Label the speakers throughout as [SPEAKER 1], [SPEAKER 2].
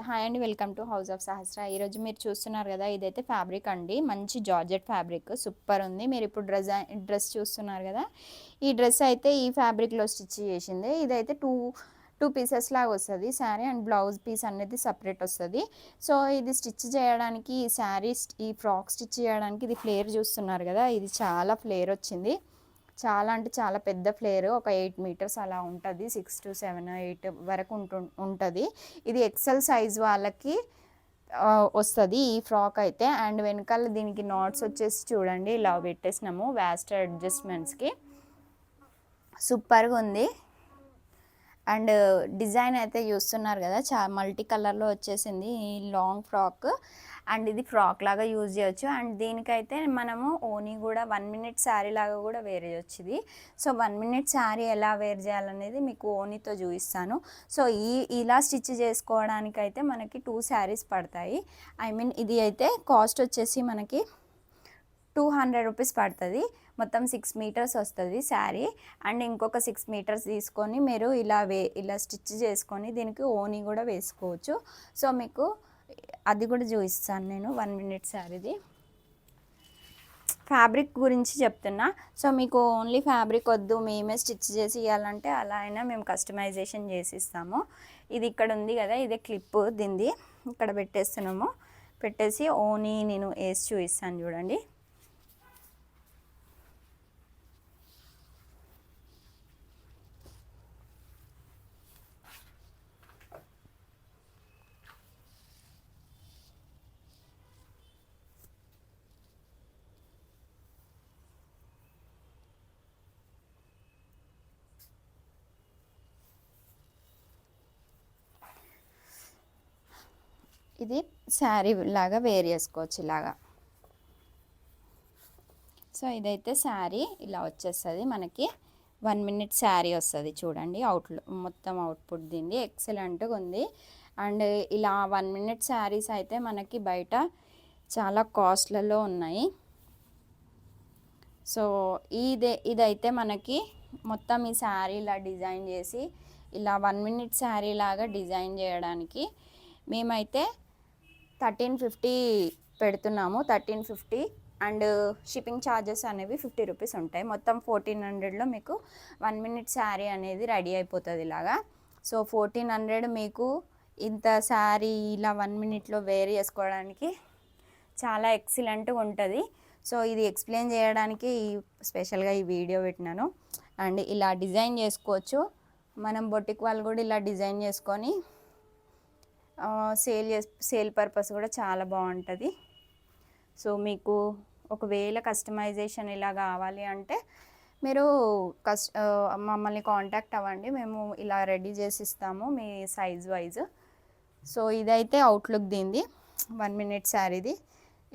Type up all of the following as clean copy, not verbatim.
[SPEAKER 1] Hi అండి, welcome to house of సహస్ర. ఈరోజు మీరు చూస్తున్నారు కదా, ఇదైతే ఫ్యాబ్రిక్ అండి. మంచి జార్జెట్ ఫ్యాబ్రిక్ సూపర్ ఉంది. మీరు ఇప్పుడు డ్రెస్ చూస్తున్నారు కదా, ఈ డ్రెస్ అయితే ఈ ఫ్యాబ్రిక్లో స్టిచ్ చేసింది. ఇదైతే టూ పీసెస్ లాగా వస్తుంది శారీ, అండ్ బ్లౌజ్ పీస్ అనేది సపరేట్ వస్తుంది. సో ఇది స్టిచ్ చేయడానికి, ఈ శారీ ఈ ఫ్రాక్ స్టిచ్ చేయడానికి ఇది ఫ్లేర్ చూస్తున్నారు కదా, ఇది చాలా ఫ్లేర్ వచ్చింది. చాలా అంటే చాలా పెద్ద ఫ్లేర్, ఒక 8 మీటర్స్ అలా ఉంటుంది. 6 to 7 8 వరకు ఉంటుంది. ఇది ఎక్సెల్ సైజ్ వాళ్ళకి వస్తుంది ఈ ఫ్రాక్ అయితే. అండ్ వెనకాల దీనికి నాట్స్ వచ్చేసి చూడండి, ఇలా పెట్టేసినాము వ్యాస్ట్ అడ్జస్ట్మెంట్స్కి. సూపర్గా ఉంది. అండ్ డిజైన్ అయితే చూస్తున్నారు కదా, మల్టీ కలర్లో వచ్చేసింది ఈ లాంగ్ ఫ్రాక్. అండ్ ఇది ఫ్రాక్ లాగా యూజ్ చేయొచ్చు. అండ్ దీనికైతే మనము ఓనీ కూడా 1 minute శారీ లాగా కూడా వేర్ చేయొచ్చు ఇది. సో 1 minute శారీ ఎలా వేర్ చేయాలనేది మీకు ఓనీతో చూపిస్తాను. సో ఇలా స్టిచ్ చేసుకోవడానికైతే మనకి 2 శారీస్ పడతాయి. ఇది అయితే కాస్ట్ వచ్చేసి మనకి 200 రూపీస్ పడుతుంది. మొత్తం 6 మీటర్స్ వస్తుంది శారీ. అండ్ ఇంకొక 6 మీటర్స్ తీసుకొని మీరు ఇలా స్టిచ్ చేసుకొని దీనికి ఓనీ కూడా వేసుకోవచ్చు. సో మీకు అది కూడా చూపిస్తాను నేను. 1 minute శారీది ఫ్యాబ్రిక్ గురించి చెప్తున్నా. సో మీకు ఓన్లీ ఫ్యాబ్రిక్ వద్దు, మేమే స్టిచ్ చేసి ఇవ్వాలంటే అలా అయినా మేము కస్టమైజేషన్ చేసి ఇస్తాము. ఇది ఇక్కడ ఉంది కదా, ఇదే క్లిప్ దీనిది ఇక్కడ పెట్టేస్తున్నాము. పెట్టేసి ఓనీ నేను వేసి చూపిస్తాను చూడండి. ఇది శారీ లాగా వేర్ చేసుకోవచ్చు ఇలాగా. సో ఇదైతే శారీ ఇలా వచ్చేస్తుంది మనకి. 1 minute శారీ వస్తుంది చూడండి. మొత్తం అవుట్పుట్ దీన్ని ఎక్సలెంట్గా ఉంది. అండ్ ఇలా 1 minute శారీస్ అయితే మనకి బయట చాలా కాస్ట్లలో ఉన్నాయి. సో ఇదైతే మనకి మొత్తం ఈ శారీ ఇలా డిజైన్ చేసి ఇలా 1 minute శారీ లాగా డిజైన్ చేయడానికి మేమైతే 1350 పెడుతున్నాము. 1350 అండ్ షిప్పింగ్ ఛార్జెస్ అనేవి 50 రూపీస్ ఉంటాయి. మొత్తం 1400లో మీకు 1 minute శారీ అనేది రెడీ అయిపోతుంది ఇలాగా. సో 1400 మీకు ఇంత శారీ ఇలా 1 minuteలో వేర్ చేసుకోవడానికి చాలా ఎక్సలెంట్గా ఉంటుంది. సో ఇది ఎక్స్ప్లెయిన్ చేయడానికి స్పెషల్గా ఈ వీడియో పెట్టినాను. అండ్ ఇలా డిజైన్ చేసుకోవచ్చు మనం. బొటిక్ వాళ్ళు కూడా ఇలా డిజైన్ చేసుకొని సేల్ పర్పస్ కూడా చాలా బాగుంటుంది. సో మీకు ఒకవేళ కస్టమైజేషన్ ఇలా కావాలి అంటే మీరు మమ్మల్ని కాంటాక్ట్ అవ్వండి, మేము ఇలా రెడీ చేసి ఇస్తాము మీ సైజ్ వైజ్. సో ఇదైతే అవుట్లుక్ దీనిది 1 minute శారీది.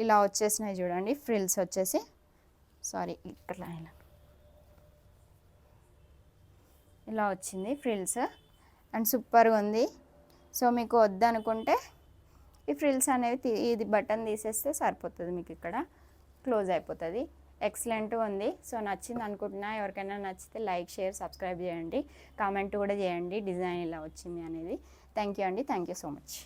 [SPEAKER 1] ఇలా వచ్చేసినాయి చూడండి ఫ్రిల్స్ వచ్చేసి. ఇక్కడ ఇలా వచ్చింది ఫ్రిల్స్. అండ్ సూపర్గా ఉంది. సో మీకు వద్దనుకుంటే ఈ ఫ్రిల్స్ అనేవి ఇది బటన్ తీసేస్తే సరిపోతుంది, మీకు ఇక్కడ క్లోజ్ అయిపోతుంది. ఎక్సలెంట్గా ఉంది. సో నచ్చింది అనుకుంటున్నా. ఎవరికైనా నచ్చితే లైక్, షేర్, సబ్స్క్రైబ్ చేయండి. కామెంట్ కూడా చేయండి డిజైన్ ఇలా వచ్చింది అనేది. థ్యాంక్ యూ అండి. Thank you so much.